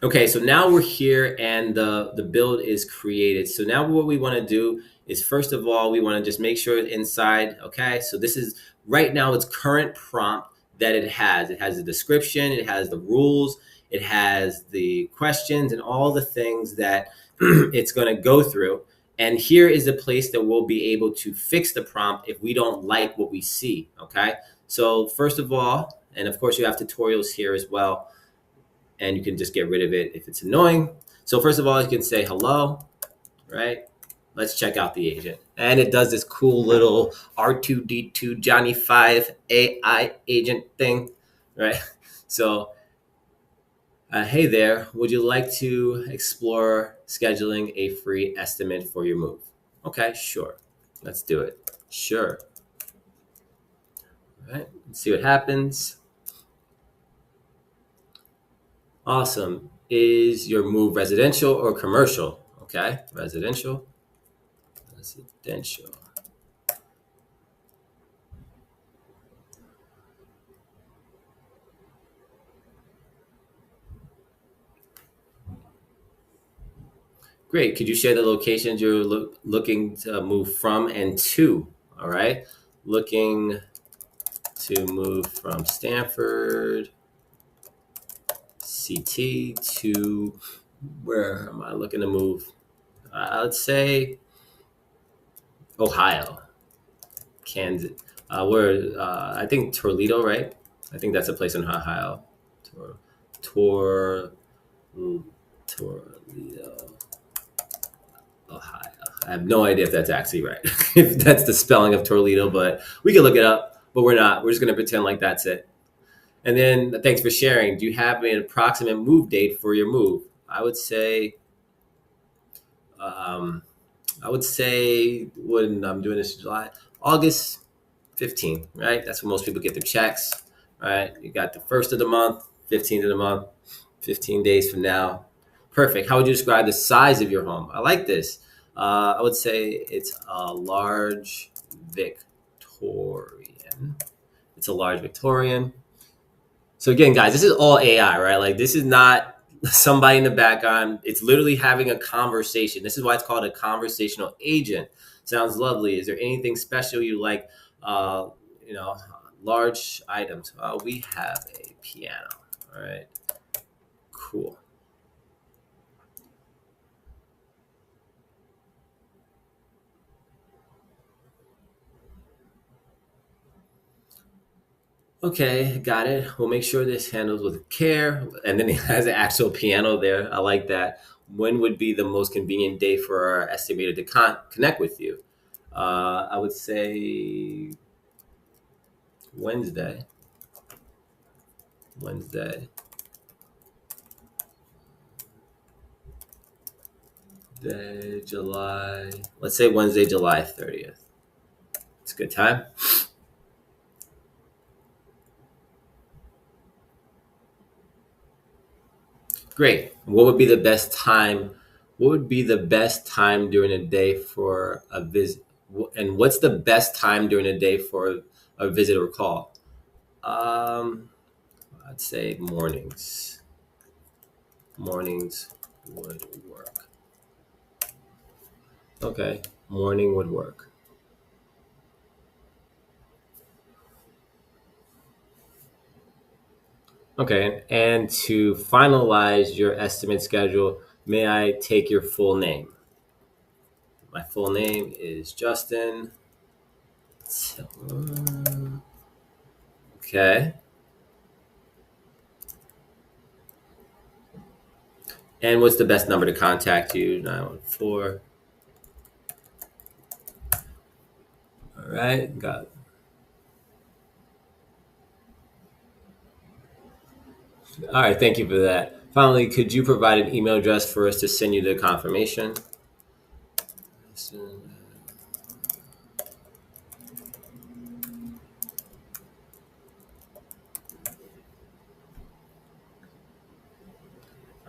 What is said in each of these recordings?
Okay, so now we're here and the build is created. So now what we want to do is first of all, we want to just make sure inside, okay? So this is right now its current prompt that it has. It has the description, it has the rules, it has the questions and all the things that it's going to go through. And here is the place that we'll be able to fix the prompt if we don't like what we see, okay? So first of all, and of course you have tutorials here as well, and you can just get rid of it if it's annoying. So first of all, you can say hello, right? Let's check out the agent. And it does this cool little R2D2 Johnny 5 AI agent thing, right? So, hey there, would you like to explore scheduling a free estimate for your move? Okay, sure. Let's do it. Sure. All right, let's see what happens. Awesome. Is your move residential or commercial? Okay, residential. Residential. Great. Could you share the locations you're looking to move from and to? All right. Looking to move from Stanford, CT to where am I looking to move? I would say Ohio, Kansas. Where I think Toledo, right? I think that's a place in Ohio. Tor, Tor, Toledo. Ohio. I have no idea if that's actually right, if that's the spelling of Toledo, but we can look it up. But we're not. We're just going to pretend like that's it. And then thanks for sharing. Do you have an approximate move date for your move? Um, I would say when I'm doing this in July, August 15th, right? That's when most people get their checks, right? You got the first of the month, 15th of the month, 15 days from now. Perfect. How would you describe the size of your home? I like this. I would say it's a large Victorian. It's a large Victorian. So again, guys, this is all AI, right? Like this is not somebody in the background. It's literally having a conversation. This is why it's called a conversational agent. Sounds lovely. Is there anything special you like? Uh, you know, large items. We have a piano. All right, cool. Okay, got it. We'll make sure this handles with care. And then it has an actual piano there. I like that. When would be the most convenient day for our estimator to connect with you? I would say Wednesday. Wednesday, day, July. Let's say Wednesday, July 30th. It's a good time. Great. What would be the best time? What would be the best time during the day for a visit? And what's the best time during the day for a visit or call? Um, I'd say mornings. Mornings would work. Okay, morning would work. Okay, and to finalize your estimate schedule, may I take your full name? My full name is Justin. Okay, and what's the best number to contact you? 914. All right, got it. All right, thank you for that. Finally, could you provide an email address for us to send you the confirmation?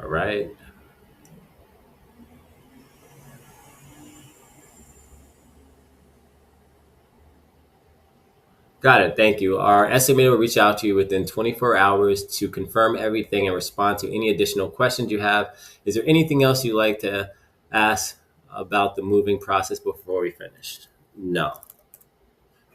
All right. Got it. Thank you. Our estimator will reach out to you within 24 hours to confirm everything and respond to any additional questions you have. Is there anything else you'd like to ask about the moving process before we finish? No.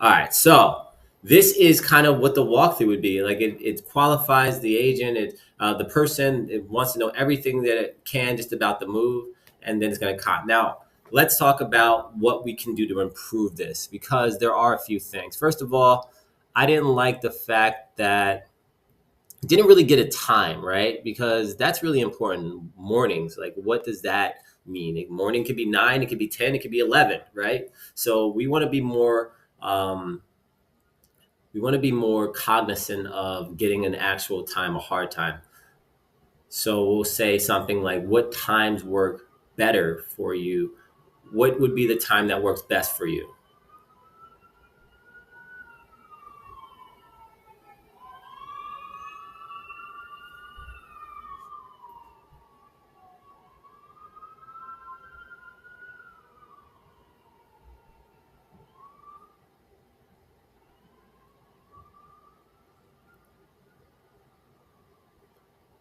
All right. So this is kind of what the walkthrough would be. Like it qualifies the agent. The person it wants to know everything that it can just about the move, and then it's going to come. Now let's talk about what we can do to improve this because there are a few things. First of all, I didn't like the fact that didn't really get a time, right? Because that's really important. Mornings, like what does that mean? Morning could be 9, it could be 10, it could be 11, right? So um, we want to be more cognizant of getting an actual time, a hard time. So we'll say something like, what times work better for you? What would be the time that works best for you?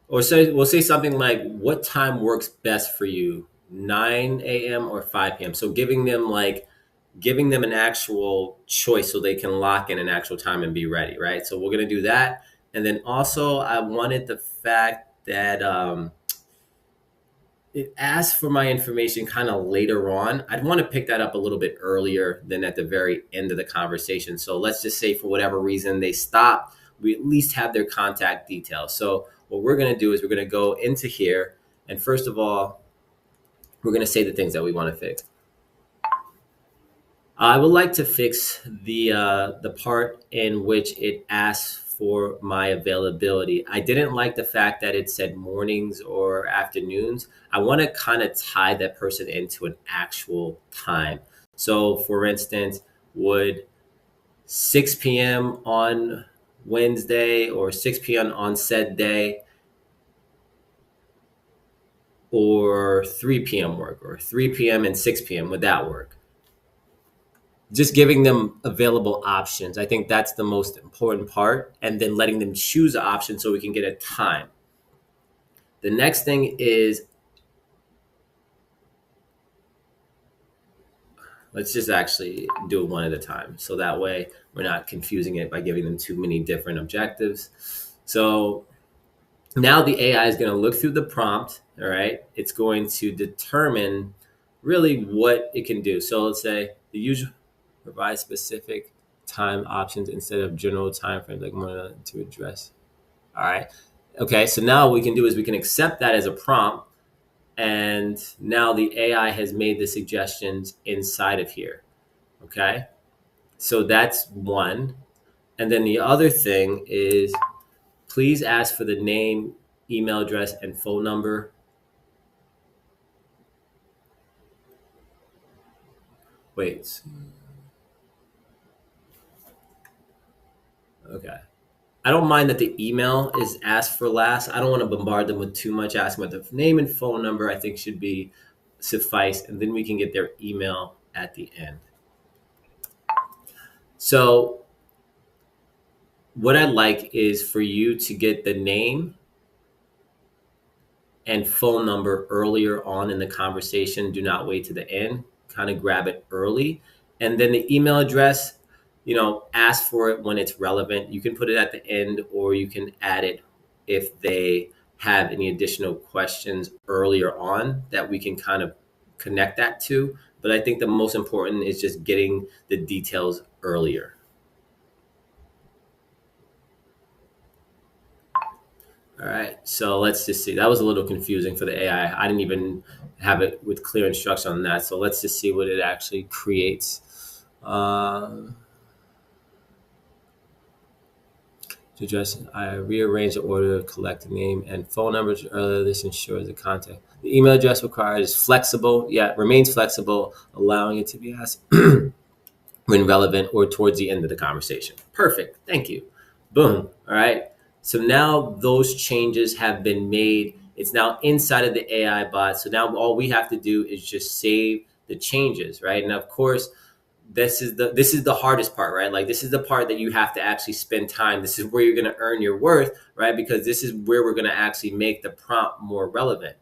Or say we'll say something like, what time works best for you? 9 a.m. or 5 p.m. So giving them an actual choice so they can lock in an actual time and be ready, right? So we're gonna do that. And then also I wanted the fact that it asks for my information kind of later on. I'd want to pick that up a little bit earlier than at the very end of the conversation. So let's just say for whatever reason they stop, we at least have their contact details. So what we're going to do is we're going to go into here, and first of all, we're going to say the things that we want to fix. I would like to fix the part in which it asks for my availability. I didn't like the fact that it said mornings or afternoons. I want to kind of tie that person into an actual time. So, for instance, would 6 p.m. on Wednesday or 6 p.m. on said day or 3 p.m. work, or 3 p.m. and 6 p.m. would that work? Just giving them available options. I think that's the most important part. And then letting them choose an option so we can get a time. The next thing is, let's just actually do it one at a time. So that way we're not confusing it by giving them too many different objectives. So now the AI is going to look through the prompt. All right. It's going to determine really what it can do. So let's say the usual provide specific time options instead of general time frames like more to address. All right. Okay. So now what we can do is we can accept that as a prompt. And now the AI has made the suggestions inside of here. Okay. So that's one. And then the other thing is please ask for the name, email address, and phone number. Wait. Okay. I don't mind that the email is asked for last. I don't want to bombard them with too much. Asking what the name and phone number I think should be suffice, and then we can get their email at the end. So what I'd like is for you to get the name and phone number earlier on in the conversation. Do not wait to the end. Kind of grab it early. And then the email address, ask for it when it's relevant. You can put it at the end or you can add it if they have any additional questions earlier on that we can kind of connect that to. But I think the most important is just getting the details earlier. All right, so let's just see. That was a little confusing for the AI. I didn't even have it with clear instruction on that. So let's just see what it actually creates. To address, I rearrange the order, collect the name and phone numbers earlier. This ensures the contact. The email address required is flexible. Yeah, remains flexible, allowing it to be asked when relevant or towards the end of the conversation. Perfect. Thank you. Boom. All right. So now those changes have been made. It's now inside of the AI bot. So now all we have to do is just save the changes, right? And of course, this is the hardest part, right? Like this is the part that you have to actually spend time. This is where you're going to earn your worth, right? Because this is where we're going to actually make the prompt more relevant.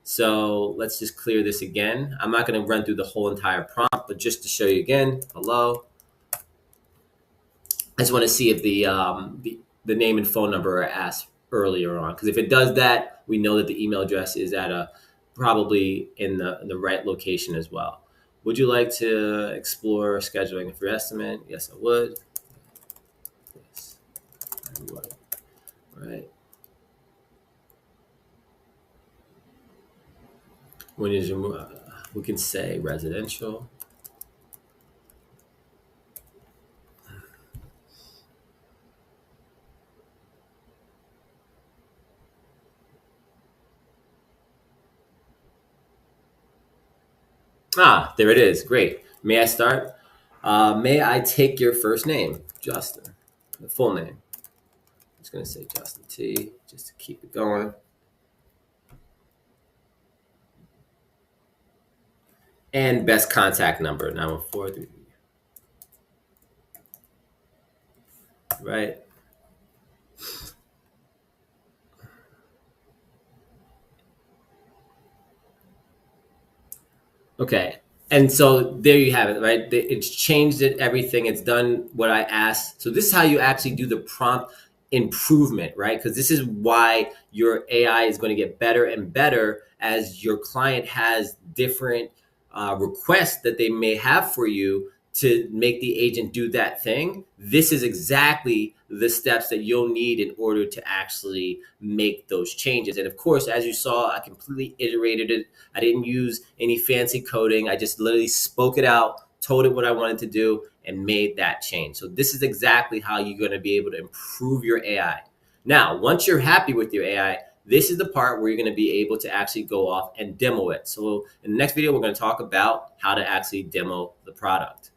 So let's just clear this again. I'm not going to run through the whole entire prompt, but just to show you again, hello. I just want to see if the name and phone number are asked earlier on, because if it does that, we know that the email address is at a probably in the right location as well. Would you like to explore scheduling a free estimate? Yes, I would. Yes, I would. Right. When is your we can say residential. Ah, there it is. Great. May I start? May I take your first name, Justin? The full name. I'm just gonna say Justin T. Just to keep it going. And best contact number 914. Right. Okay. And so there you have it, right? It's changed it, everything. It's done what I asked. So this is how you actually do the prompt improvement, right? Because this is why your AI is going to get better and better as your client has different requests that they may have for you to make the agent do that thing. This is exactly the steps that you'll need in order to actually make those changes. And of course, as you saw, I completely iterated it. I didn't use any fancy coding. I just literally spoke it out, told it what I wanted to do, and made that change. So this is exactly how you're going to be able to improve your AI. Now, once you're happy with your AI, this is the part where you're going to be able to actually go off and demo it. So in the next video, we're going to talk about how to actually demo the product.